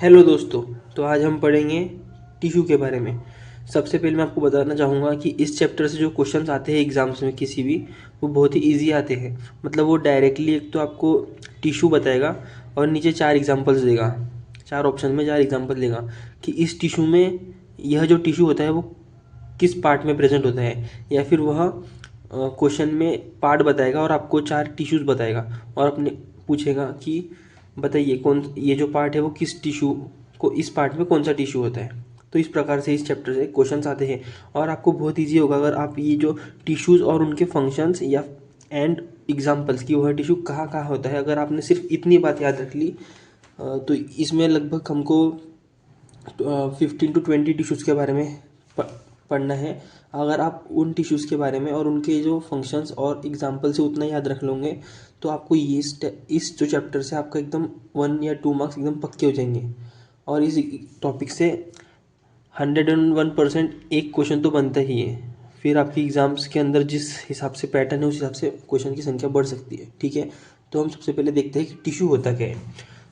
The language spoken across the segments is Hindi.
हेलो दोस्तों। तो आज हम पढ़ेंगे टिश्यू के बारे में। सबसे पहले मैं आपको बताना चाहूँगा कि इस चैप्टर से जो क्वेश्चंस आते हैं एग्जाम्स में किसी भी, वो बहुत ही इजी आते हैं। मतलब वो डायरेक्टली एक तो आपको टिश्यू बताएगा और नीचे 4 एग्जांपल्स देगा, 4 ऑप्शन में 4 एग्जांपल देगा कि इस टिश्यू में यह जो टिश्यू होता है वो किस पार्ट में प्रेजेंट होता है, या फिर वह क्वेश्चन में पार्ट बताएगा और आपको 4 टिश्यूज़ बताएगा और अपने पूछेगा कि बताइए कौन ये जो पार्ट है वो किस टिश्यू को, इस पार्ट में कौन सा टिश्यू होता है। तो इस प्रकार से इस चैप्टर से क्वेश्चंस आते हैं और आपको बहुत इजी होगा अगर आप ये जो टिश्यूज़ और उनके फंक्शंस या एंड एग्जांपल्स की वह टिश्यू कहाँ कहाँ होता है, अगर आपने सिर्फ इतनी बात याद रख ली तो इसमें लगभग हमको 15 to 20 टिश्यूज़ के बारे में पढ़ना है। अगर आप उन टिश्यूज़ के बारे में और उनके जो फंक्शंस और एग्जांपल से उतना याद रख लोगे तो आपको ये इस जो चैप्टर से आपका एकदम 1 या 2 मार्क्स एकदम पक्के हो जाएंगे। और इस टॉपिक से 101% एक क्वेश्चन तो बनता ही है। फिर आपकी एग्ज़ाम्स के अंदर जिस हिसाब से पैटर्न है उस हिसाब से क्वेश्चन की संख्या बढ़ सकती है। ठीक है, तो हम सबसे पहले देखते हैं कि टिश्यू होता क्या है।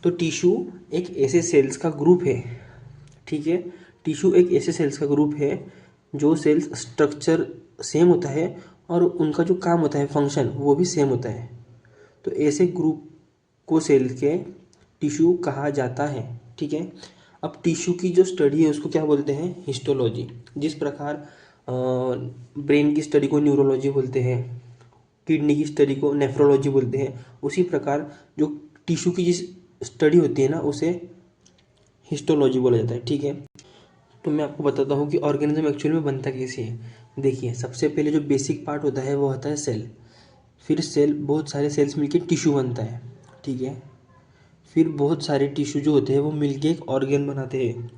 तो टिश्यू एक ऐसे सेल्स का ग्रुप है। ठीक है, टिश्यू एक ऐसे सेल्स का ग्रुप है जो सेल्स स्ट्रक्चर सेम होता है और उनका जो काम होता है फंक्शन वो भी सेम होता है। तो ऐसे ग्रुप को सेल के टिश्यू कहा जाता है। ठीक है, अब टिश्यू की जो स्टडी है उसको क्या बोलते हैं, हिस्टोलॉजी। जिस प्रकार ब्रेन की स्टडी को न्यूरोलॉजी बोलते हैं, किडनी की स्टडी को नेफ्रोलॉजी बोलते हैं, उसी प्रकार जो टिश्यू की जिस स्टडी होती है ना उसे हिस्टोलॉजी बोला जाता है। ठीक है, तो मैं आपको बताता हूँ कि ऑर्गेनिज्म एक्चुअल में बनता कैसे है। देखिए, सबसे पहले जो बेसिक पार्ट होता है वो होता है सेल। फिर सेल, बहुत सारे सेल्स मिलके टिश्यू बनता है। ठीक है, फिर बहुत सारे टिश्यू जो होते हैं वो मिलके एक ऑर्गन बनाते हैं,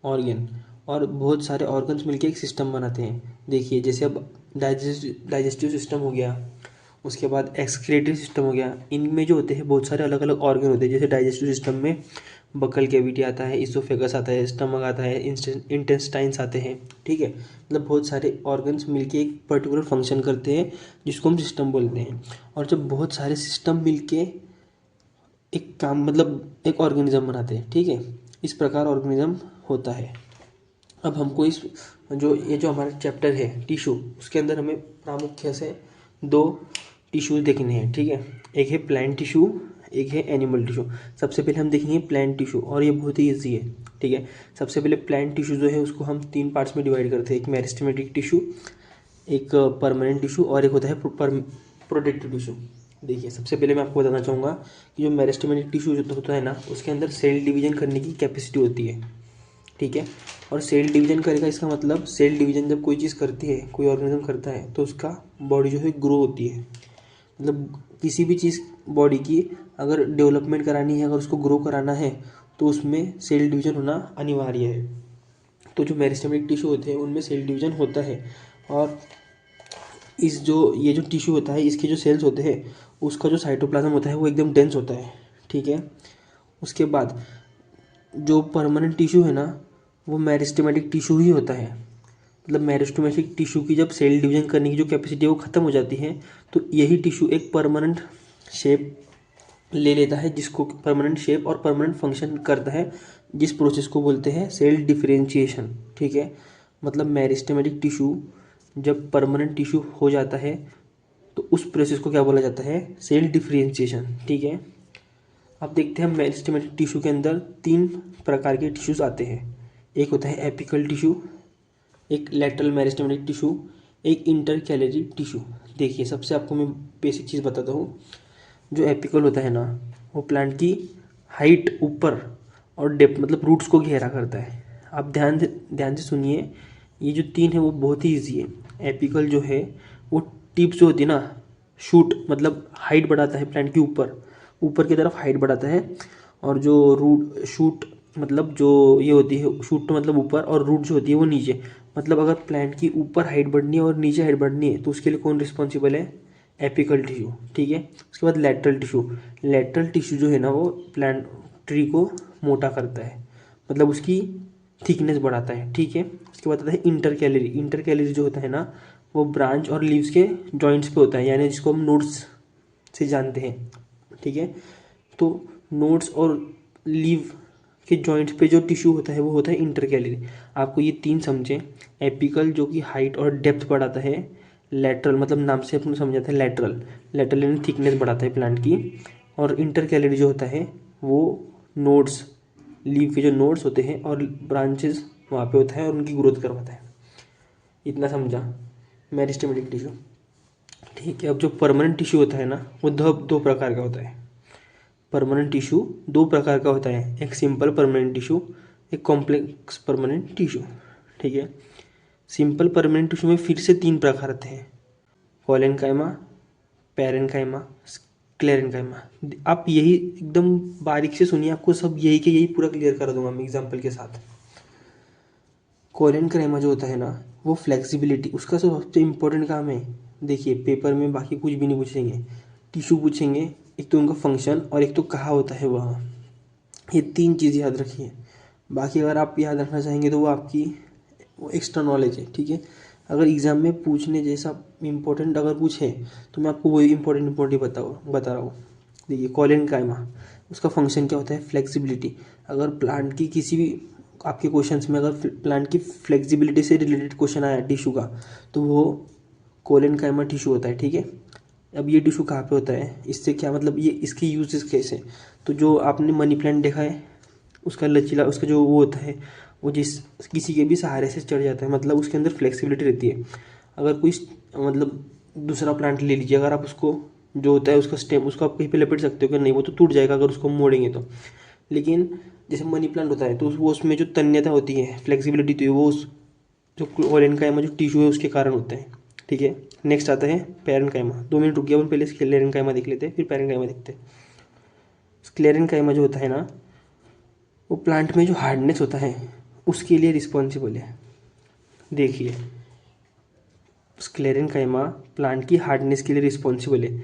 ऑर्गन। और बहुत सारे ऑर्गन्स मिलके एक सिस्टम बनाते हैं। देखिए, जैसे अब डाइजेस्टिव सिस्टम हो गया, उसके बाद एक्सक्रीटरी सिस्टम हो गया। इनमें जो होते हैं बहुत सारे अलग अलग ऑर्गन होते हैं। जैसे डाइजेस्टिव सिस्टम में बकल कैविटी आता है, इसोफेगस आता है, स्टमक आता है, इंटेस्टाइन्स आते हैं। ठीक है, मतलब बहुत सारे ऑर्गन्स मिलके एक पर्टिकुलर फंक्शन करते हैं जिसको हम सिस्टम बोलते हैं। और जब बहुत सारे सिस्टम मिलके एक काम, मतलब एक ऑर्गेनिज्म बनाते हैं। ठीक है, इस प्रकार ऑर्गेनिज्म होता है। अब हमको इस ये जो हमारा चैप्टर है टिश्यू, उसके अंदर हमें प्रामुख्य से 2 टिश्यूज देखने हैं। ठीक है, एक है प्लांट टिश्यू, एक है एनिमल टिश्यू। सबसे पहले हम देखेंगे प्लांट टिश्यू और ये बहुत ही ईजी है। ठीक है, सबसे पहले प्लांट टिश्यू जो है उसको हम 3 पार्ट्स में डिवाइड करते हैं। एक मेरिस्टेमेटिक टिश्यू, एक परमानेंट टिश्यू और एक होता है प्रोटेक्टिव टिश्यू। देखिए, सबसे पहले मैं आपको बताना चाहूँगा कि जो मेरिस्टेमेटिक टिश्यू जो होता है ना उसके अंदर सेल डिवीजन करने की कैपेसिटी होती है। ठीक है, और सेल डिवीजन करेगा, इसका मतलब सेल डिवीजन जब कोई चीज़ करती है, कोई ऑर्गेनिज्म करता है तो उसका बॉडी जो है ग्रो होती है। मतलब किसी भी चीज़ बॉडी की अगर डेवलपमेंट करानी है, अगर उसको ग्रो कराना है तो उसमें सेल डिवीजन होना अनिवार्य है। तो जो मेरिस्टेमेटिक टिश्यू होते हैं उनमें सेल डिवीजन होता है। और ये जो टिश्यू होता है इसके जो सेल्स होते हैं उसका जो साइटोप्लाज्म होता है वो एकदम डेंस होता है। ठीक है, उसके बाद जो परमानेंट टिश्यू है ना वो मेरिस्टेमेटिक टिश्यू ही होता है। मतलब मेरिस्टेमेटिक टिश्यू की जब सेल डिवीजन करने की जो कैपेसिटी है वो ख़त्म हो जाती है तो यही टिश्यू एक परमानेंट शेप ले लेता है, जिसको परमानेंट शेप और परमानेंट फंक्शन करता है, जिस प्रोसेस को बोलते हैं सेल डिफरेंशिएशन। ठीक है, मतलब मेरिस्टेमेटिक टिश्यू जब परमानेंट टिश्यू हो जाता है तो उस प्रोसेस को क्या बोला जाता है, सेल डिफरेंशिएशन। ठीक है, अब देखते हैं मेरिस्टेमेटिक टिश्यू के अंदर 3 प्रकार के टिश्यूज आते हैं। एक होता है एपिकल टिश्यू, एक लेटरल मेरिस्टेमेटिक टिश्यू, एक इंटरकैलरी टिश्यू। देखिए, सबसे आपको मैं बेसिक चीज़ बताता हूँ। जो एपिकल होता है ना वो प्लांट की हाइट ऊपर और डेप्थ, मतलब रूट्स को घेरा करता है। आप ध्यान से सुनिए, ये जो 3 है वो बहुत ही ईजी है। एपिकल जो है वो टिप्स जो होती है ना, शूट मतलब हाइट बढ़ाता है प्लांट की ऊपर, ऊपर की तरफ हाइट बढ़ाता है। और जो रूट शूट मतलब जो ये होती है, शूट मतलब ऊपर और रूट जो होती है वो नीचे। मतलब अगर प्लांट की ऊपर हाइट बढ़नी है और नीचे हाइट बढ़नी है तो उसके लिए कौन रिस्पॉन्सिबल है, एपिकल टिश्यू। ठीक है, उसके बाद लेटरल टिश्यू। लेटरल टिश्यू जो है ना वो प्लांट ट्री को मोटा करता है, मतलब उसकी थिकनेस बढ़ाता है। ठीक है, उसके बाद आता है इंटरकैलरी। इंटरकैलरी जो होता है ना वो ब्रांच और लीव्स के जॉइंट्स पे होता है, यानी जिसको हम नोड्स से जानते हैं। ठीक है, तो नोड्स और लीव उसके जॉइंट्स पे जो टिश्यू होता है वो होता है इंटरकैलरी। आपको ये 3 समझें। एपिकल जो कि हाइट और डेप्थ बढ़ाता है, लेटरल मतलब नाम से अपन समझाते हैं लेटरल, लेटरल यानी थिकनेस बढ़ाता है प्लांट की, और इंटरकैलरी जो होता है वो नोड्स, लीफ के जो नोड्स होते हैं और ब्रांचेस वहाँ पे होता है और उनकी ग्रोथ करवाता है। इतना समझा मेरिस्टेमेटिक टिश्यू। ठीक है, अब जो परमानेंट टिश्यू होता है ना वो दो प्रकार का होता है। परमानेंट टिश्यू 2 प्रकार का होता है, एक सिंपल परमानेंट टिश्यू, एक कॉम्प्लेक्स परमानेंट टिश्यू। ठीक है, सिंपल परमानेंट टिश्यू में फिर से 3 प्रकार आते हैं, कोलेनकाइमा, पेरेनकाइमा, स्क्लेरेनकाइमा। आप यही एकदम बारीक से सुनिए, आपको सब यही के यही पूरा क्लियर कर दूंगा मैं एग्जाम्पल के साथ। कोलेनकाइमा जो होता है ना वो फ्लेक्सिबिलिटी, उसका सबसे इम्पोर्टेंट काम है। देखिए पेपर में बाकी कुछ भी नहीं पूछेंगे, टिश्यू पूछेंगे, एक तो उनका फंक्शन और एक तो कहाँ होता है वह, ये 3 चीज़ याद रखिए। बाकी अगर आप याद रखना चाहेंगे तो वो आपकी वो एक्स्ट्रा नॉलेज है। ठीक है, अगर एग्ज़ाम में पूछने जैसा इम्पोर्टेंट अगर पूछे तो मैं आपको वही इम्पोर्टेंट बता रहा हूँ। देखिए कोलेनकाइमा, उसका फंक्शन क्या होता है, फ्लेक्सिबिलिटी। अगर प्लांट की किसी भी आपके क्वेश्चंस में अगर प्लांट की फ्लेक्सिबिलिटी से रिलेटेड क्वेश्चन आया टिश्यू का तो वो कोलेनकाइमा टिश्यू होता है। ठीक है, अब ये टिश्यू कहाँ पे होता है, इससे क्या मतलब, ये इसके यूजेस कैसे, तो जो आपने मनी प्लांट देखा है उसका लचीला, उसका जो वो होता है वो जिस किसी के भी सहारे से चढ़ जाता है, मतलब उसके अंदर फ्लेक्सिबिलिटी रहती है। अगर कोई मतलब दूसरा प्लांट ले लीजिए, अगर आप उसको जो होता है उसका स्टेम उसको आप कहीं पे लपेट सकते हो कि नहीं, वो तो टूट जाएगा अगर उसको मोड़ेंगे तो। लेकिन जैसे मनी प्लांट होता है तो वो उसमें जो तन्यता होती है, फ्लेक्सिबिलिटी होती है, वो उस जो कोलेनकाइमा जो टिश्यू है उसके कारण होता है। ठीक है, नेक्स्ट आता है पेरेनकाइमा। 2 मिनट रुक गया, अपन पहले स्क्लेरेनकाइमा देख लेते हैं फिर पेरेनकाइमा देखते हैं। स्क्लेरेनकाइमा जो होता है ना वो प्लांट में जो हार्डनेस होता है उसके लिए रिस्पॉन्सिबल है। देखिए स्क्लेरेनकाइमा प्लांट की हार्डनेस के लिए रिस्पॉन्सिबल है।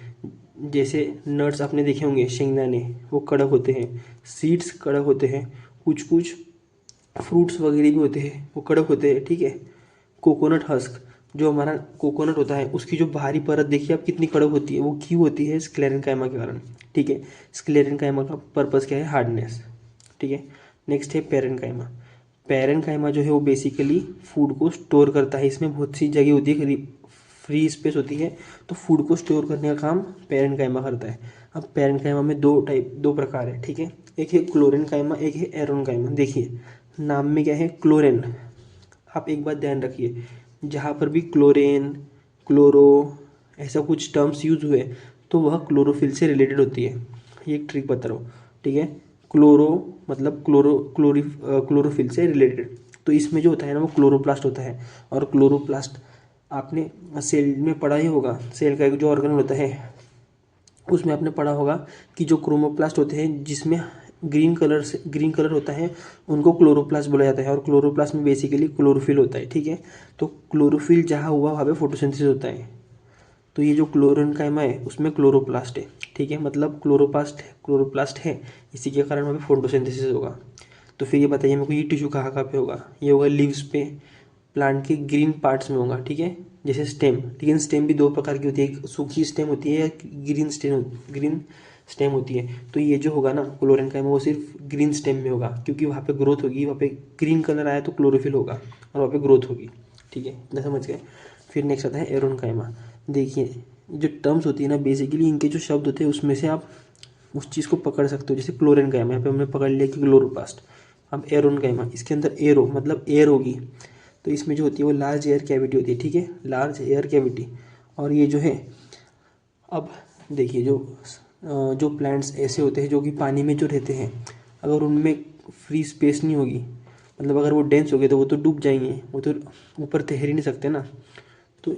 जैसे नट्स आपने देखे होंगे, शेंगदाने वो कड़क होते हैं, सीड्स कड़क होते हैं, कुछ कुछ फ्रूट्स वगैरह भी होते हैं वो कड़क होते हैं। ठीक है, कोकोनट हस्क, जो हमारा कोकोनट होता है उसकी जो बाहरी परत देखिए आप कितनी कड़क होती है, वो क्यों होती है, स्क्लेरेनकाइमा के कारण। ठीक है, स्क्लेरेनकाइमा का पर्पस क्या है, हार्डनेस। ठीक है, नेक्स्ट है पेरेनकाइमा। पेरेनकाइमा जो है वो बेसिकली फूड को स्टोर करता है, इसमें बहुत सी जगह होती है, फ्री स्पेस होती है, तो फूड को स्टोर करने का काम पेरेनकाइमा करता है। अब पेरेनकाइमा में 2 प्रकार है। ठीक है, एक है क्लोरेनकाइमा, एक है एरोनकाइमा। देखिए नाम में क्या है, क्लोरेन। आप एक बात ध्यान रखिए, जहाँ पर भी क्लोरेन, क्लोरो ऐसा कुछ टर्म्स यूज हुए तो वह क्लोरोफिल से रिलेटेड होती है। ये एक ट्रिक बता रहा हूँ। ठीक है, क्लोरो मतलब क्लोरोफिल से रिलेटेड, तो इसमें जो होता है ना वो क्लोरोप्लास्ट होता है। और क्लोरोप्लास्ट आपने सेल में पढ़ा ही होगा, सेल का एक जो ऑर्गन होता है उसमें आपने पढ़ा होगा कि जो क्रोमोप्लास्ट होते हैं जिसमें ग्रीन कलर होता है उनको क्लोरोप्लास्ट बोला जाता है, और क्लोरोप्लास्ट में बेसिकली क्लोरोफिल होता है। ठीक है, तो क्लोरोफिल जहाँ हुआ वहाँ पे फोटोसिंथेसिस होता है, तो ये जो क्लोरेनकाइमा है उसमें क्लोरोप्लास्ट है। ठीक है, मतलब क्लोरोप्लास्ट है, इसी के कारण वहाँ पे फोटोसिंथेसिस होगा। तो फिर ये बताइए मेरे को, ये टिश्यू कहाँ कहाँ पे होगा, ये होगा लीव्स पे, प्लांट के ग्रीन पार्ट्स में होगा। ठीक है, जैसे स्टेम, लेकिन स्टेम भी 2 प्रकार की होती है, एक सूखी स्टेम होती है, एक ग्रीन स्टेम होती है। तो ये जो होगा ना क्लोरेनकाइमा वो सिर्फ ग्रीन स्टेम में होगा, क्योंकि वहाँ पे ग्रोथ होगी, वहाँ पे ग्रीन कलर आया तो क्लोरोफिल होगा और वहाँ पे ग्रोथ होगी। ठीक है, इतना समझ गए। फिर नेक्स्ट आता है एरोनकाइमा। देखिए जो टर्म्स होती है ना बेसिकली इनके जो शब्द होते हैं उसमें से आप उस चीज़ को पकड़ सकते हो। जैसे क्लोरेनकाइमा, यहाँ पे हमने पकड़ लिया कि क्लोरोप्लास्ट। अब एरोनकाइमा, इसके अंदर एरो मतलब एयर होगी, तो इसमें जो होती है वो लार्ज एयर कैविटी होती है। ठीक है, लार्ज एयर कैविटी। और ये जो है, अब देखिए जो प्लांट्स ऐसे होते हैं जो कि पानी में जो रहते हैं, अगर उनमें फ्री स्पेस नहीं होगी, मतलब अगर वो डेंस हो गए तो वो तो डूब जाएंगे, वो तो ऊपर तैर ही नहीं सकते ना। तो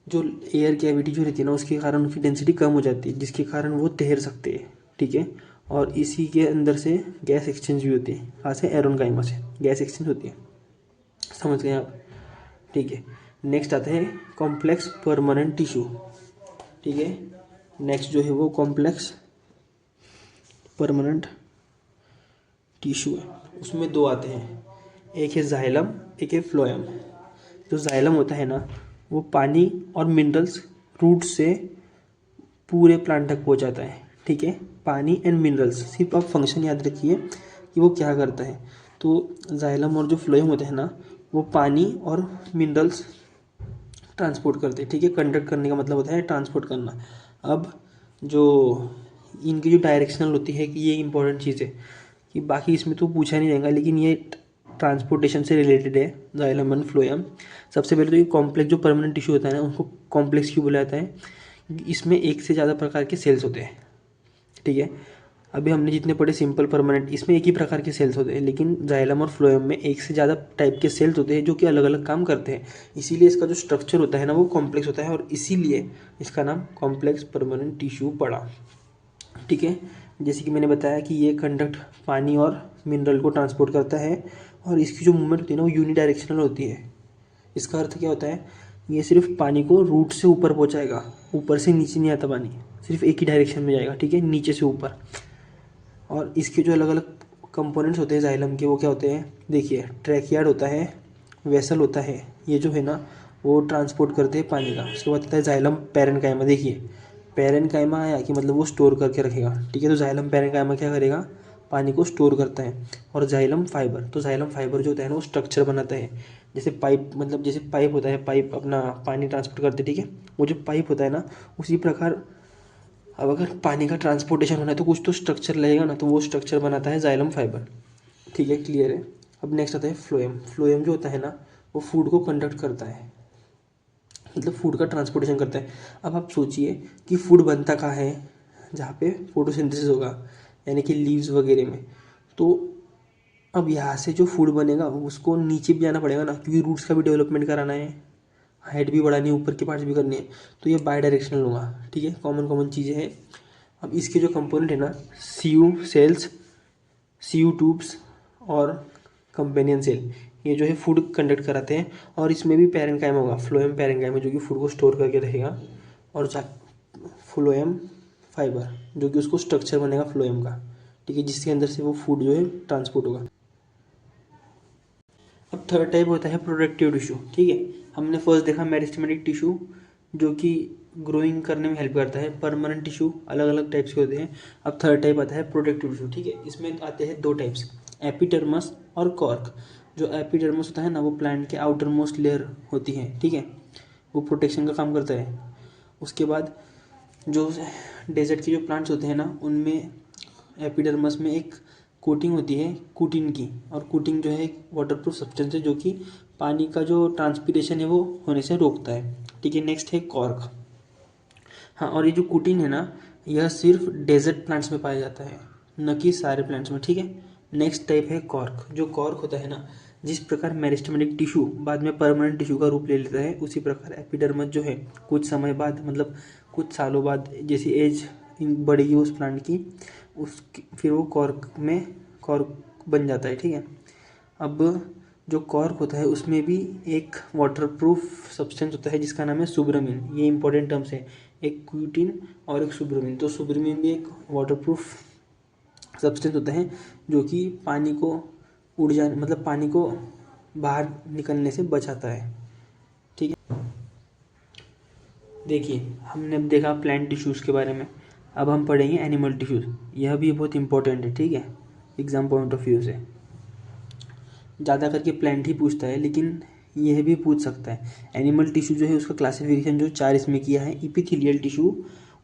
जो एयर कैविटी जो रहती है ना उसके कारण उनकी डेंसिटी कम हो जाती है, जिसके कारण वो तैर सकते हैं। ठीक है, और इसी के अंदर से गैस एक्सचेंज भी होती है, कहाँ से, एरोनकाइमा से गैस एक्सचेंज होती है। समझ गए आप। ठीक है, नेक्स्ट आता है कॉम्प्लेक्स परमानेंट टिश्यू। ठीक है, नेक्स्ट जो है वो कॉम्प्लेक्स परमानेंट टिश्यू है, उसमें 2 आते हैं, एक है जाइलम, एक है फ्लोएम। जो जाइलम होता है ना वो पानी और मिनरल्स रूट से पूरे प्लांट तक पहुंचाता है। ठीक है, पानी एंड मिनरल्स, सिर्फ आप फंक्शन याद रखिए कि वो क्या करता है। तो जाइलम और जो फ्लोएम होते हैं ना, वो पानी और मिनरल्स ट्रांसपोर्ट करते हैं, ठीक है। कंडक्ट करने का मतलब होता है ट्रांसपोर्ट करना। अब जो इनकी जो डायरेक्शनल होती है कि ये इंपॉर्टेंट चीज़ है कि बाकी इसमें तो पूछा नहीं जाएगा, लेकिन ये ट्रांसपोर्टेशन से रिलेटेड है जाइलम एंड फ्लोएम। सबसे पहले तो ये कॉम्प्लेक्स जो परमानेंट टिश्यू होता है ना, उसको कॉम्प्लेक्स क्यों बोला जाता है, इसमें एक से ज़्यादा प्रकार के सेल्स होते हैं, ठीक है। अभी हमने जितने पढ़े सिंपल परमानेंट, इसमें एक ही प्रकार के सेल्स होते हैं, लेकिन जाइलम और फ्लोएम में एक से ज़्यादा टाइप के सेल्स होते हैं जो कि अलग अलग काम करते हैं। इसीलिए इसका जो स्ट्रक्चर होता है ना, वो कॉम्प्लेक्स होता है और इसीलिए इसका नाम कॉम्प्लेक्स परमानेंट टिश्यू पड़ा, ठीक है। जैसे कि मैंने बताया कि ये कंडक्ट पानी और मिनरल को ट्रांसपोर्ट करता है और इसकी जो मूवमेंट होती है ना, वो यूनिडायरेक्शनल होती है। इसका अर्थ क्या होता है, ये सिर्फ पानी को रूट से ऊपर पहुंचाएगा, ऊपर से नीचे नहीं आता पानी, सिर्फ एक ही डायरेक्शन में जाएगा, ठीक है, नीचे से ऊपर। और इसके जो अलग अलग कंपोनेंट्स होते हैं जाइलम के, वो क्या होते हैं, देखिए ट्रैकियार्ड होता है, वेसल होता है, ये जो है ना वो ट्रांसपोर्ट करते हैं पानी का। उसके बाद होता है जाइलम पैरेन्काइमा। देखिए पैरेन्काइमा आया कि मतलब वो स्टोर करके रखेगा, ठीक है। तो जाइलम पैरेन्काइमा क्या करेगा, पानी को स्टोर करता है। और जाइलम फाइबर, तो जाइलम फाइबर जो होता है ना, वो स्ट्रक्चर बनाता है। जैसे पाइप, मतलब जैसे पाइप होता है, पाइप अपना पानी ट्रांसपोर्ट करते, ठीक है। वो जो पाइप होता है ना, उसी प्रकार अब अगर पानी का ट्रांसपोर्टेशन होना है तो कुछ तो स्ट्रक्चर लगेगा ना, तो वो स्ट्रक्चर बनाता है जाइलम फाइबर, ठीक है, क्लियर है। अब नेक्स्ट आता है फ्लोएम। फ्लोएम जो होता है ना, वो फूड को कंडक्ट करता है, मतलब फूड का ट्रांसपोर्टेशन करता है। अब आप सोचिए कि फूड बनता कहाँ है, जहाँ पे फोटोसिंथेसिस होगा, यानी कि लीव्स वगैरह में। तो अब यहाँ से जो फूड बनेगा उसको नीचे भी जाना पड़ेगा ना, क्योंकि रूट्स का भी डेवलपमेंट कराना है, हाइट भी बढ़ानी है, ऊपर के पार्ट्स भी करनी है। तो ये बाई डायरेक्शनल होगा, ठीक है, कॉमन कॉमन चीज़ें हैं। अब इसके जो कंपोनेंट है ना, सीयू सेल्स, सीयू ट्यूब्स और कंपेनियन सेल, ये जो है फूड कंडक्ट कराते हैं। और इसमें भी पैरेन्काइमा होगा, फ्लोएम पैरेन्काइमा, जो कि फूड को स्टोर करके रहेगा। और फ्लोएम फाइबर, जो कि उसको स्ट्रक्चर बनेगा फ्लोएम का, ठीक है, जिसके अंदर से वो फूड जो है ट्रांसपोर्ट होगा। अब थर्ड टाइप होता है प्रोडक्टिव टिश्यू, ठीक है। हमने फर्स्ट देखा मेरिस्टेमेटिक टिश्यू, जो कि ग्रोइंग करने में हेल्प करता है। परमानेंट टिश्यू अलग अलग टाइप्स के होते हैं। अब थर्ड टाइप आता है प्रोडक्टिव टिश्यू, ठीक है। इसमें आते हैं दो टाइप्स, एपिडर्मस और कॉर्क। जो एपिडर्मस होता है ना, वो प्लांट के आउटर मोस्ट लेयर होती है, ठीक है, वो प्रोटेक्शन का काम करता है। उसके बाद जो डेजर्ट के जो प्लांट्स होते हैं ना, उनमें एपिडर्मस में एक कोटिंग होती है कुटिन की, और कुटिन जो है एक वाटरप्रूफ सब्सटेंस है जो कि पानी का जो ट्रांसपीरेशन है वो होने से रोकता है, ठीक है। नेक्स्ट है कॉर्क। हाँ, और ये जो कुटिन है ना, यह सिर्फ डेजर्ट प्लांट्स में पाया जाता है, न कि सारे प्लांट्स में, ठीक है। नेक्स्ट टाइप है कॉर्क। जो कॉर्क होता है ना, जिस प्रकार मेरिस्टेमेटिक टिश्यू बाद में परमानेंट टिश्यू का रूप ले लेता है, उसी प्रकार एपिडर्मस जो है कुछ समय बाद, मतलब कुछ सालों बाद, जैसी एज बढ़ेगी उस प्लांट की, उसकी फिर वो कॉर्क बन जाता है, ठीक है। अब जो कॉर्क होता है उसमें भी एक वाटरप्रूफ सब्सटेंस होता है जिसका नाम है सुब्रामीन। ये इंपॉर्टेंट टर्म्स है, एक क्यूटिन और एक सुब्रामीन। तो सुब्रामीन भी एक वाटरप्रूफ सब्सटेंस होता है जो कि पानी को उड़ जाने, मतलब पानी को बाहर निकलने से बचाता है, ठीक है। देखिए हमने अब देखा प्लांट टिश्यूज़ के बारे में, अब हम पढ़ेंगे एनिमल टिश्यूज़। यह भी बहुत इंपॉर्टेंट है, ठीक है, एग्जाम पॉइंट ऑफ व्यू से। ज़्यादा करके प्लांट ही पूछता है, लेकिन यह भी पूछ सकता है। एनिमल टिश्यू जो है उसका क्लासिफिकेशन जो 4 इसमें किया है, इपिथेलियल टिश्यू,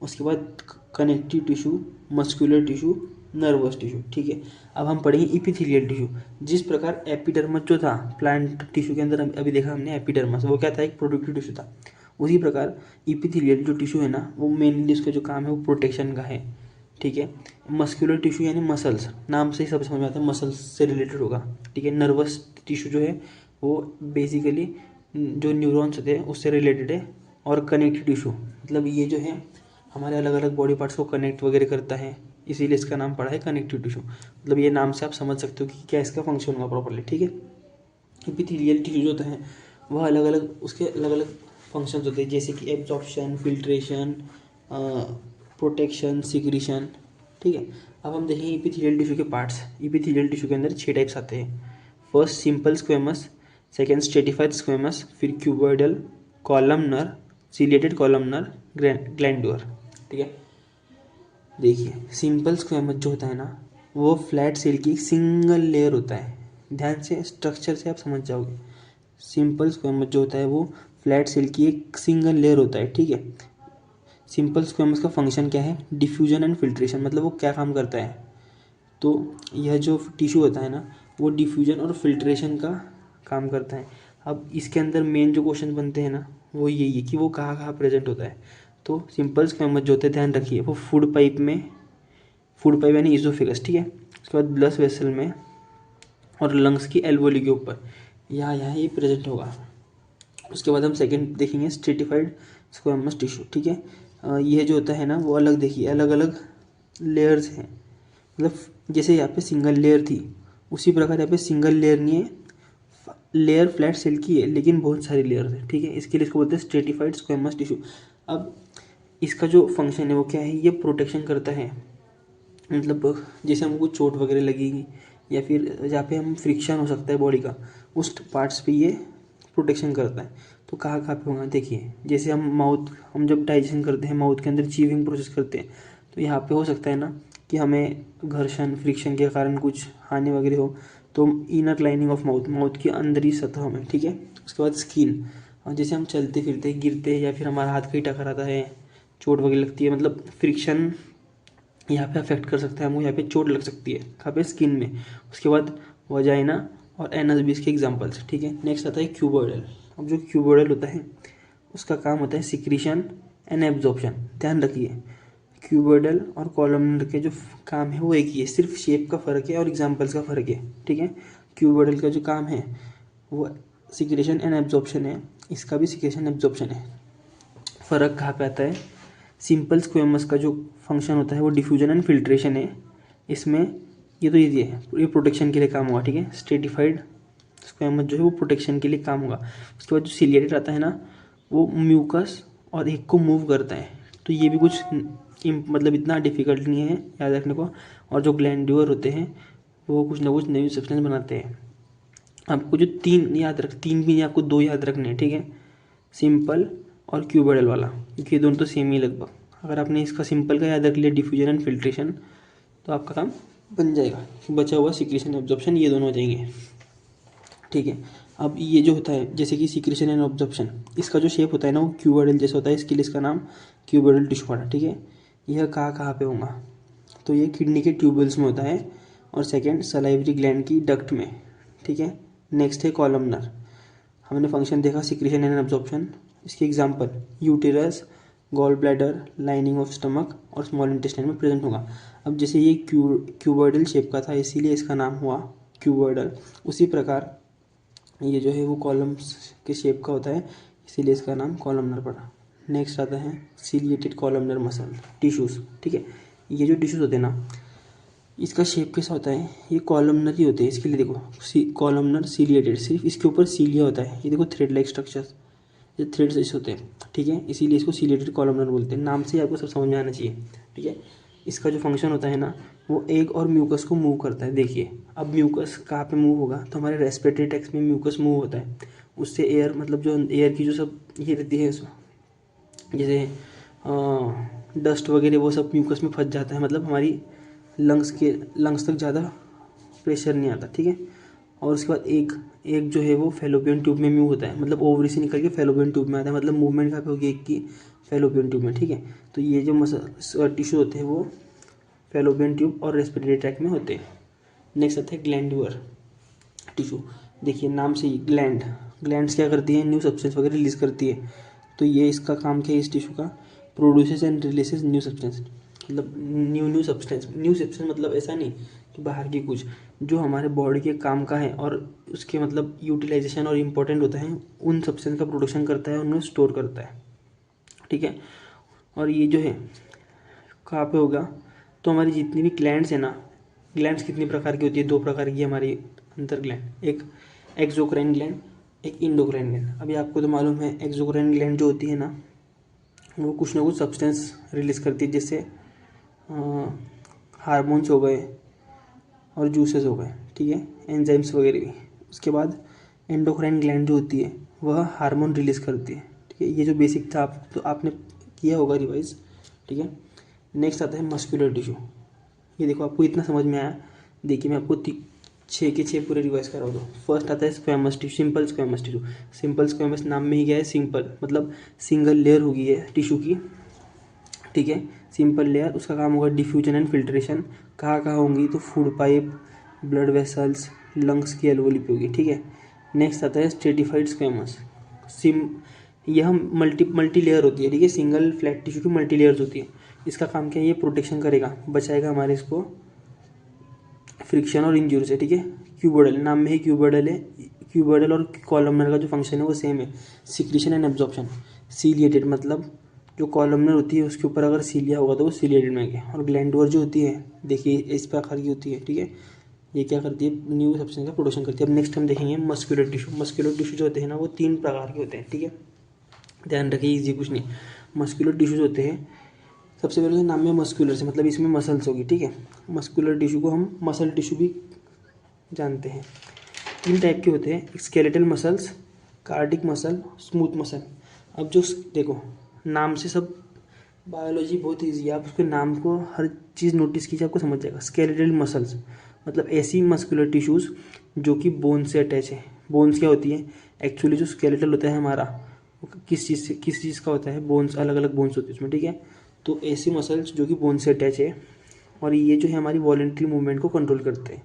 उसके बाद connective tissue, muscular tissue, nervous tissue, ठीक है। अब हम पढ़ेंगे इपिथेलियल टिश्यू। जिस प्रकार एपिडर्मस जो था प्लांट टिश्यू के अंदर, अभी देखा हमने एपिडर्मस, वो क्या था, एक प्रोडक्टिव टिश्यू था। उसी प्रकार इपिथेलियल जो टिश्यू है ना, वो मेनली उसका जो काम है वो प्रोटेक्शन का है, ठीक है। मस्कुलर टिश्यू यानी मसल्स, नाम से ही सब समझ में आता है, मसल्स से रिलेटेड होगा, ठीक है। नर्वस टिश्यू जो है वो बेसिकली जो न्यूरॉन्स होते हैं उससे रिलेटेड है। और कनेक्टिव टिश्यू, मतलब ये जो है हमारे अलग अलग बॉडी पार्ट्स को कनेक्ट वगैरह करता है, इसीलिए इसका नाम पड़ा है कनेक्टिव टिश्यू। मतलब ये नाम से आप समझ सकते हो कि क्या इसका फंक्शन होगा प्रॉपरली, ठीक है। एपिथेलियल टिश्यू जो होता है वह अलग अलग, उसके अलग अलग फंक्शंस होते हैं, जैसे कि एब्जॉर्प्शन, फिल्ट्रेशन, प्रोटेक्शन, सिक्रीशन, ठीक है। अब हम देखेंगे इपिथेलियल टिश्यू के पार्ट्स। इपिथेलियल टिश्यू के अंदर 6 टाइप्स आते हैं। First simple squamous, second stratified squamous, फिर cuboidal, columnar, ciliated columnar, glandular, ठीक है। देखिए सिंपल स्क्वेमस जो होता है ना, वो फ्लैट सेल की एक सिंगल लेयर होता है। ध्यान से स्ट्रक्चर से आप समझ जाओगे। सिंपल स्क्वेमस जो होता है वो फ्लैट सेल की एक सिंगल लेयर होता है, ठीक है। सिंपल स्क्वेमस का फंक्शन क्या है? Diffusion and filtration. मतलब वो क्या काम करता है? तो यह जो टिश्यू होता है ना, वो डिफ्यूजन और फिल्ट्रेशन का काम करता है। अब इसके अंदर मेन जो क्वेश्चन बनते हैं ना, वो यही है कि वो कहाँ कहाँ प्रेजेंट होता है। तो सिंपल स्क्वेमस जो होते हैं, ध्यान रखिए, वो फूड पाइप में, फूड पाइप यानी ईसोफेगस, ठीक है। उसके बाद ब्लड वेसल में और लंग्स की एल्वोली के ऊपर, यहाँ ये प्रेजेंट होगा। उसके बाद हम सेकंड देखेंगे स्ट्रेटिफाइड स्क्वेमस टिश्यू, ठीक है। यह जो होता है ना, वो अलग देखिए, अलग अलग लेयर्स हैं। मतलब जैसे यहाँ पे सिंगल लेयर थी, उसी प्रकार यहाँ पे सिंगल लेयर नहीं है, लेयर फ्लैट सेल की है लेकिन बहुत सारी लेयर्स है, ठीक है। इसके लिए इसको बोलते हैं स्ट्रेटिफाइड स्क्वेमस टिश्यू। अब इसका जो फंक्शन है वो क्या है? ये प्रोटेक्शन करता है। मतलब जैसे हमको चोट वगैरह लगेगी या फिर जहाँ पे हम फ्रिक्शन हो सकता है बॉडी का, उस पार्ट्स पे ये प्रोटेक्शन करता है। तो कहाँ कहाँ पे होगा? देखिए, जैसे हम जब डाइजेशन करते हैं, माउथ के अंदर चीविंग प्रोसेस करते हैं, तो यहाँ पे हो सकता है ना कि हमें घर्षण फ्रिक्शन के कारण कुछ हानि वगैरह हो, तो इनर लाइनिंग ऑफ माउथ की अंदरी सतह में, ठीक है। उसके बाद स्किन, और जैसे हम चलते फिरते गिरते हैं या फिर हमारा हाथ कहीं टकराता है, चोट वगैरह लगती है, मतलब फ्रिक्शन यहाँ पे अफेक्ट कर सकता है, हमको यहाँ पे चोट लग सकती है, कहाँ पे? स्किन में। उसके बाद वजाइना और एनस भी इसके एग्जाम्पल्स, ठीक है। नेक्स्ट आता है क्यूबोइडल। अब जो क्यूबोइडल होता है उसका काम होता है सिक्रीशन एंड एब्जॉर्प्शन। ध्यान रखिए, क्यूबोइडल और कॉलमनर के जो काम है वो एक ही है, सिर्फ शेप का फ़र्क है और एग्जाम्पल्स का फ़र्क है, ठीक है। क्यूबोइडल का जो काम है वो सिक्रेशन एंड एब्जॉर्प्शन है, इसका भी सिक्रेशन एब्जॉर्प्शन है। फ़र्क कहाँ पे आता है? सिंपल स्क्वेमस का जो फंक्शन होता है वो डिफ्यूजन एंड फिल्ट्रेशन है, इसमें ये तो ईजी है, ये प्रोटेक्शन के लिए काम होगा, ठीक है। स्ट्रेटिफाइड स्क्वेमस जो है वो प्रोटेक्शन के लिए काम होगा। उसके बाद जो सिलिएटेड आता है ना, वो म्यूकस और एक को मूव करता है। तो ये भी कुछ मतलब इतना डिफिकल्ट नहीं है याद रखने को। और जो ग्लैंड्यूलर होते हैं वो कुछ ना कुछ नई सब्सटेंस बनाते हैं। आपको जो तीन भी नहीं, आपको दो याद रखने हैं, ठीक है। सिंपल और क्यूबोइडल वाला, क्योंकि ये दोनों तो सेम ही लगभग। अगर आपने इसका सिंपल का याद रख लिया, डिफ्यूजन एंड फिल्ट्रेशन, तो आपका काम बन जाएगा। बचा हुआ सिक्रेशन एब्जॉर्प्शन, ये दोनों हो जाएंगे, ठीक है। अब ये जो होता है जैसे कि सिक्रेशन एंड ऑब्जॉर्प्शन, इसका जो शेप होता है ना वो क्यूबोइडल जैसा होता है, इसके लिए इसका नाम क्यूबोइडल टिश्यू पड़ा, ठीक है। यह कहाँ कहाँ पे होगा? तो ये किडनी के ट्यूबल्स में होता है, और सेकेंड सलाइवरी ग्लैंड की डक्ट में, ठीक है। नेक्स्ट है कॉलमनर। हमने फंक्शन देखा सिक्रेशन एंड एब्जॉर्प्शन, इसके example uterus, gall bladder, lining of stomach और स्मॉल इंटेस्टाइन में प्रेजेंट होगा। अब जैसे ये क्यूबोइडल शेप का था इसीलिए इसका नाम हुआ क्यूबोइडल, उसी प्रकार ये जो है वो कॉलम्स के शेप का होता है, इसीलिए इसका नाम कॉलमनर पड़ा। नेक्स्ट आता है सीलिएटेड कॉलमनर मसल टिश्यूज़, ठीक है। ये जो टिश्यूज़ होते हैं ना, इसका शेप कैसा होता है? ये कॉलमनर ही होते हैं। इसके लिए देखो, कॉलमनर सीलिएटेड, सिर्फ इसके ऊपर सीलिया होता है। ये देखो थ्रेड लाइक स्ट्रक्चर, ये थ्रेड्स ऐसे होते हैं, ठीक है। इसीलिए इसको सीलिएटेड कॉलमनर बोलते हैं। नाम से ही आपको सब समझ में आना चाहिए, ठीक है। इसका जो फंक्शन होता है ना, वो एग और म्यूकस को मूव करता है। देखिए, अब म्यूकस कहाँ पे मूव होगा? तो हमारे रेस्पिरेटरी ट्रैक्ट में म्यूकस मूव होता है, उससे एयर, मतलब जो एयर की जो सब ये रहती है, जैसे डस्ट वगैरह, वो सब म्यूकस में फंस जाता है, मतलब हमारी लंग्स तक ज़्यादा प्रेशर नहीं आता, ठीक है। और उसके बाद एक जो है वो फेलोपियन ट्यूब में मूव होता है, मतलब ओवरी से निकल के फेलोपियन ट्यूब में आता है, मतलब मूवमेंट कहाँ पे होगी? एक की फेलोपियन ट्यूब में, ठीक है। तो ये जो टिश्यू होते हैं वो फेलोपियन ट्यूब और रेस्पिरेटरी ट्रैक्ट में होते हैं। नेक्स्ट आता है ग्लैंडुलर टिश्यू। देखिए नाम से ही ग्लैंड्स क्या करती है? न्यू सब्सटेंस वगैरह रिलीज करती है। तो ये इसका काम क्या है इस टिश्यू का? Produces and releases new substance, मतलब न्यू सब्सटेंस मतलब ऐसा नहीं कि बाहर की कुछ, जो हमारे बॉडी के काम का है और उसके मतलब यूटिलाइजेशन और इम्पोर्टेंट होता है, उन सब्सटेंस का प्रोडक्शन करता है, उन्हें स्टोर करता है, ठीक है। और ये जो है कहाँ पे होगा? तो हमारी जितनी भी ग्लैंड्स है ना, ग्लैंड्स कितनी प्रकार की होती है? दो प्रकार की हमारी अंतर ग्लैंड, एक एक्सोक्राइन ग्लैंड, एक इंडोक्राइन ग्लैंड। अभी आपको तो मालूम है एक्सोक्राइन ग्लैंड जो होती है ना, वो कुछ ना कुछ सब्सटेंस रिलीज़ करती है, जैसे हार्मोन्स हो गए और जूसेस हो गए, ठीक है, एंजाइम्स वगैरह भी। उसके बाद एंडोक्राइन ग्लैंड जो होती है वह हार्मोन रिलीज़ करती है, ठीक है। ये जो बेसिक था आप तो आपने किया होगा रिवाइज, ठीक है। नेक्स्ट आता है मस्कुलर टिश्यू। ये देखो आपको इतना समझ में आया। देखिए मैं आपको 6 के 6 पूरे रिवाइज करा दो। फर्स्ट आता है squamous tissue, simple squamous tissue. Simple squamous नाम में ही क्या है, सिंपल मतलब सिंगल लेयर होगी है टिश्यू की, ठीक है, सिंपल लेयर। उसका काम होगा डिफ्यूजन एंड फिल्ट्रेशन। कहाँ कहाँ होंगी, तो food pipe, blood vessels, lungs की एल्वोली पे होगी, ठीक है। नेक्स्ट आता है स्ट्रेटिफाइड स्क्वैमस। यह मल्टी लेयर होती है, ठीक है, सिंगल फ्लैट टिश्यू की मल्टी लेयर्स होती है। इसका काम क्या है, ये प्रोटेक्शन करेगा, बचाएगा हमारे इसको फ्रिक्शन और इंजरी से, ठीक है। क्यूबोइडल नाम में ही क्यूबोइडल है। क्यूबोइडल और कॉलमनर का जो फंक्शन है वो सेम है, सिक्रीशन एंड एब्जॉर्प्शन। सीलिएटेड मतलब जो कॉलमनर होती है उसके ऊपर अगर सीलिया होगा तो वो सीलिएटेड में गया। और ग्लैंडुलर जो होती है, देखिए इस प्रकार की होती है, ठीक है। ये क्या करती है, न्यू सब्सटेंस का प्रोडक्शन करती है। अब नेक्स्ट हम देखेंगे मस्कुलर टिश्यू। मस्कुलर टिश्यू जो होते हैं ना वो 3 प्रकार के होते हैं, ठीक है, ध्यान रखिए, इजी कुछ नहीं। मस्कुलर टिश्यूज होते हैं, सबसे पहले नाम में मस्कुलर से मतलब इसमें मसल्स होगी, ठीक है। मस्कुलर टिश्यू को हम मसल टिश्यू भी जानते हैं। 3 टाइप के होते हैं, skeletal muscles, cardiac muscle, smooth muscle. अब जो देखो नाम से सब, बायोलॉजी बहुत ईजी है, आप उसके नाम को हर चीज़ नोटिस कीजिए, आपको समझ जाएगा। स्केलेटल मसल्स मतलब ऐसी मस्कुलर टिश्यूज़ जो कि बोन से अटैच है। बोन्स क्या होती है, एक्चुअली जो स्केलेटल होता है हमारा वो किस चीज़ का होता है, बोन्स, अलग अलग बोन्स होती है उसमें, ठीक है। तो ऐसी मसल्स जो कि बोन से अटैच है, और ये जो है हमारी वॉलेंट्री मूवमेंट को कंट्रोल करते हैं।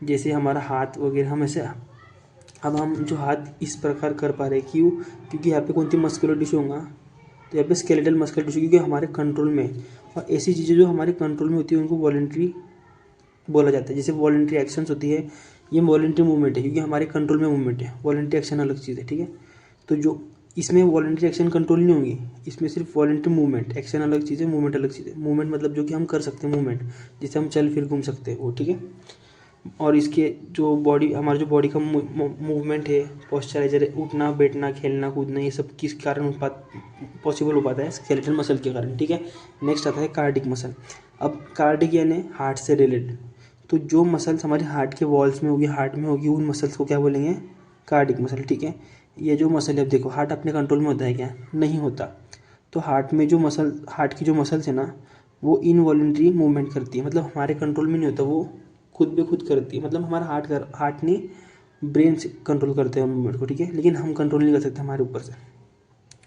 जैसे हमारा हाथ वगैरह, हम ऐसे, अब हम जो हाथ इस प्रकार कर पा रहे हैं, क्यों, क्योंकि यहाँ पे कौन सी मस्कुलर टिश्यू होगा, तो यहाँ पे स्केलेटल मस्कुलर टिश्यू, क्योंकि हमारे कंट्रोल में। और ऐसी चीज़ें जो हमारे कंट्रोल में होती है उनको वॉलेंट्री बोला जाता है। जैसे वॉलेंट्री एक्शंस होती है, ये वॉलेंट्री मूवमेंट है क्योंकि हमारे कंट्रोल में मूवमेंट है। वॉलेंट्री एक्शन अलग चीज़ है, ठीक है। तो जो इसमें वॉलेंट्री एक्शन कंट्रोल नहीं होंगी, इसमें सिर्फ वॉलेंट्री मूवमेंट, एक्शन अलग चीज़ है, मूवमेंट अलग चीज़ है। मूवमेंट मतलब जो कि हम कर सकते हैं, मूवमेंट जिससे हम चल फिर घूम सकते हैं वो, ठीक है। और इसके जो बॉडी, हमारा जो बॉडी का मूवमेंट है, पॉस्चराइजर है, उठना बैठना खेलना कूदना, ये सब किस कारण पॉसिबल हो पाता है, स्केलेटल मसल के कारण, ठीक है। नेक्स्ट आता है कार्डिक मसल। अब कार्डिक यानी हार्ट से रिलेटेड, तो जो मसल्स हमारे हार्ट के वॉल्स में होगी, हार्ट में होगी, उन मसल्स को क्या बोलेंगे, कार्डिक मसल, ठीक है। ये जो मसल है, अब देखो हार्ट अपने कंट्रोल में होता है क्या, नहीं होता। तो हार्ट में जो मसल, हार्ट की जो मसल्स है ना वो इनवॉलेंट्री मूवमेंट करती है, मतलब हमारे कंट्रोल में नहीं होता, वो खुद ब खुद करती है। मतलब हमारा हार्ट नहीं, ब्रेन से कंट्रोल करते हैं मूवमेंट को, ठीक है, लेकिन हम कंट्रोल नहीं कर सकते हमारे ऊपर से।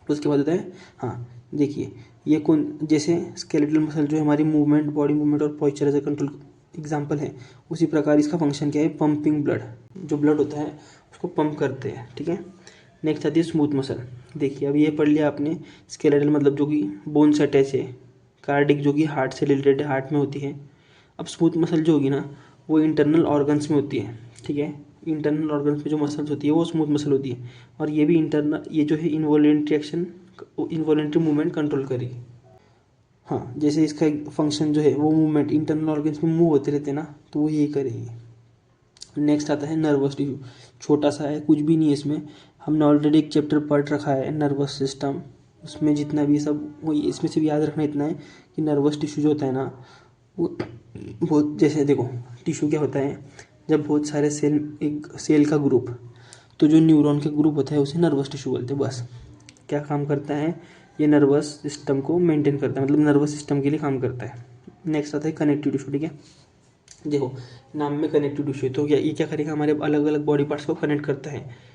उसके बाद होता है, हाँ देखिए ये कौन, जैसे स्केलेटल मसल जो है हमारी मूवमेंट, बॉडी मूवमेंट और पॉस्चराइजर कंट्रोल एग्जाम्पल है, उसी प्रकार इसका फंक्शन क्या है, पंपिंग ब्लड, जो ब्लड होता है उसको पंप करते हैं, ठीक है। नेक्स्ट आती है स्मूथ मसल। देखिए अब ये पढ़ लिया आपने, स्केलेटल मतलब जो कि बोन से अटैच है, कार्डिक जो कि हार्ट से रिलेटेड है, हार्ट में होती है। अब स्मूथ मसल जो होगी ना वो इंटरनल ऑर्गन्स में होती है, ठीक है। इंटरनल ऑर्गन्स में जो मसल्स होती है वो स्मूथ मसल होती है, और ये भी इंटरनल, ये जो है involuntary action, involuntary movement control करेगी। हाँ, जैसे इसका फंक्शन जो है वो मूवमेंट, इंटरनल ऑर्गन्स में मूव होते रहते हैं ना, तो वो यही करेगी। नेक्स्ट आता है नर्वस टिश्यू। छोटा सा है, कुछ भी नहीं है इसमें, हमने ऑलरेडी एक चैप्टर पढ़ रखा है नर्वस सिस्टम, उसमें जितना भी सब वो, इसमें से भी याद रखना इतना है कि नर्वस टिश्यू जो होता है ना वो बहुत, जैसे देखो टिश्यू क्या होता है, जब बहुत सारे सेल, एक सेल का ग्रुप, तो जो न्यूरॉन के ग्रुप होता है उसे नर्वस टिश्यू बोलते हैं। बस क्या काम करता है, ये नर्वस सिस्टम को मेंटेन करता है, मतलब नर्वस सिस्टम के लिए काम करता है। नेक्स्ट आता है कनेक्टिव टिश्यू, ठीक है। देखो नाम में कनेक्टिव टिश्यू, तो क्या ये क्या करेगा, हमारे अलग अलग बॉडी पार्ट्स को कनेक्ट करता है।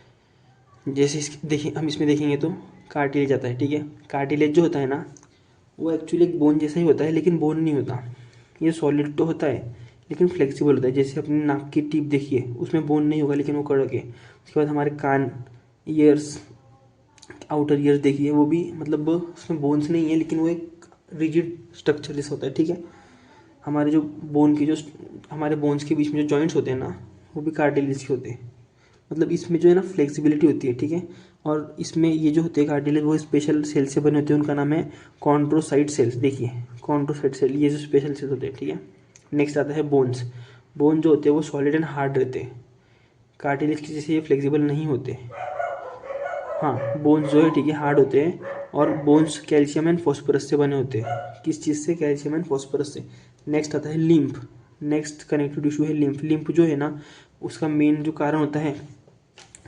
जैसे देखिए हम इसमें देखेंगे तो कार्टिलेज आता है, ठीक है। कार्टिलेज जो होता है ना वो एक्चुअली एक बोन जैसा ही होता है, लेकिन बोन नहीं होता, ये सॉलिड तो होता है लेकिन फ्लेक्सिबल होता है। जैसे अपनी नाक की टिप देखिए, उसमें बोन नहीं होगा लेकिन वो कड़क है। उसके बाद हमारे कान, ईयर्स, आउटर ईयर्स देखिए, वो भी मतलब उसमें बोन्स नहीं है लेकिन वो एक रिजिड स्ट्रक्चर जैसा होता है, ठीक है। हमारे जो बोन की जो, हमारे बोन्स के बीच में जो जॉइंट्स होते हैं ना वो भी कार्टिलेज के होते हैं, मतलब इसमें जो है ना फ्लेक्सिबिलिटी होती है, ठीक है। और इसमें ये जो होते हैं कार्टिलेज वो स्पेशल सेल से बने होते हैं, उनका नाम है कॉन्ड्रोसाइट सेल्स। देखिए कॉन्ड्रोसाइट सेल, ये जो स्पेशल सेल्स होते हैं, ठीक है। नेक्स्ट आता है बोन्स। बोन जो होते हैं वो सॉलिड एंड हार्ड रहते हैं, कार्टिलेज की जैसे ये फ्लेक्सिबल नहीं होते। हाँ बोन्स जो है, ठीक है, हार्ड होते हैं, और बोन्स कैल्शियम एंड फॉस्फोरस से बने होते हैं। किस चीज़ से, कैल्शियम एंड फॉस्फोरस से। नेक्स्ट आता है लिम्फ। नेक्स्ट कनेक्टिव टिश्यू है लिम्फ। लिम्फ जो है ना उसका मेन जो कारण होता है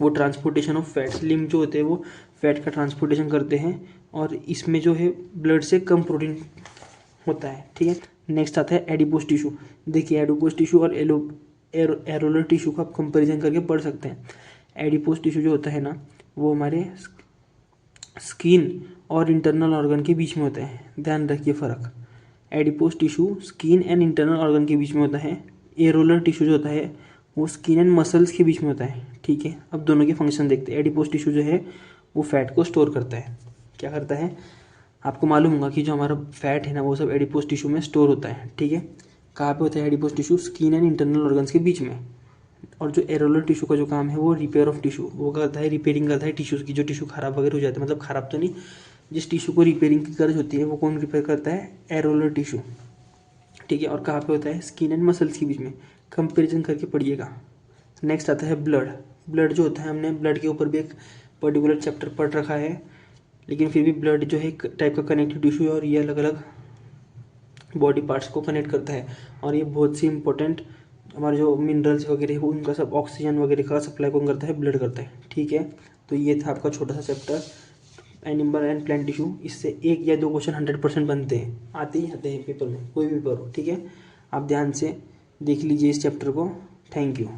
वो ट्रांसपोर्टेशन ऑफ फैट्स। लिम्फ जो होते हैं वो फैट का ट्रांसपोर्टेशन करते हैं, और इसमें जो है ब्लड से कम प्रोटीन होता है, ठीक है। नेक्स्ट आता है एडिपोज टिश्यू। देखिए एडिपोज टिश्यू और एरोलर टिश्यू का आप कंपेरिजन करके पढ़ सकते हैं। एडिपोज टिश्यू जो होता है ना वो हमारे स्किन और इंटरनल ऑर्गन के बीच में होता है, ध्यान रखिए फ़र्क। Adipose tissue skin and internal organ के बीच में होता है, एरोलर टिश्यू जो होता है वो स्किन एंड मसल्स के बीच में होता है, ठीक है। अब दोनों के फंक्शन देखते हैं। एडिपोज टिश्यू जो है वो फैट को स्टोर करता है। क्या करता है, आपको मालूम होगा कि जो हमारा फैट है ना वो सब एडिपोज टिश्यू में स्टोर होता है, ठीक है। कहाँ पे होता है adipose tissue, skin and internal organs के बीच में। और जो एरोलर टिश्यू का जो काम है वो रिपेयर ऑफ टिश्यू, वो करता है रिपेयरिंग करता है टिश्यूज़ की, जो टिश्यू खराब वगैरह हो जाता है, मतलब खराब तो नहीं, जिस टिश्यू को रिपेयरिंग की गरज होती है वो कौन रिपेयर करता है, एरोलर टिश्यू, ठीक है। और कहाँ पे होता है, स्किन एंड मसल्स के बीच में। कंपेरिजन करके पढ़िएगा। नेक्स्ट आता है ब्लड। ब्लड जो होता है, हमने ब्लड के ऊपर भी एक पर्टिकुलर चैप्टर पढ़ रखा है, लेकिन फिर भी ब्लड जो है एक टाइप का कनेक्टिव टिश्यू है और ये अलग अलग बॉडी पार्ट्स को कनेक्ट करता है। और ये बहुत सी इंपॉर्टेंट हमारे जो मिनरल्स वगैरह है उनका सब, ऑक्सीजन वगैरह का सप्लाई कौन करता है, ब्लड करता है, ठीक है। तो ये था आपका छोटा सा chapter animal and plant tissue. इससे 1 या 2 क्वेश्चन 100% बनते हैं, आते ही आते हैं पेपर में, कोई भी पेपर हो, ठीक है। आप ध्यान से देख लीजिए इस चैप्टर को। Thank you.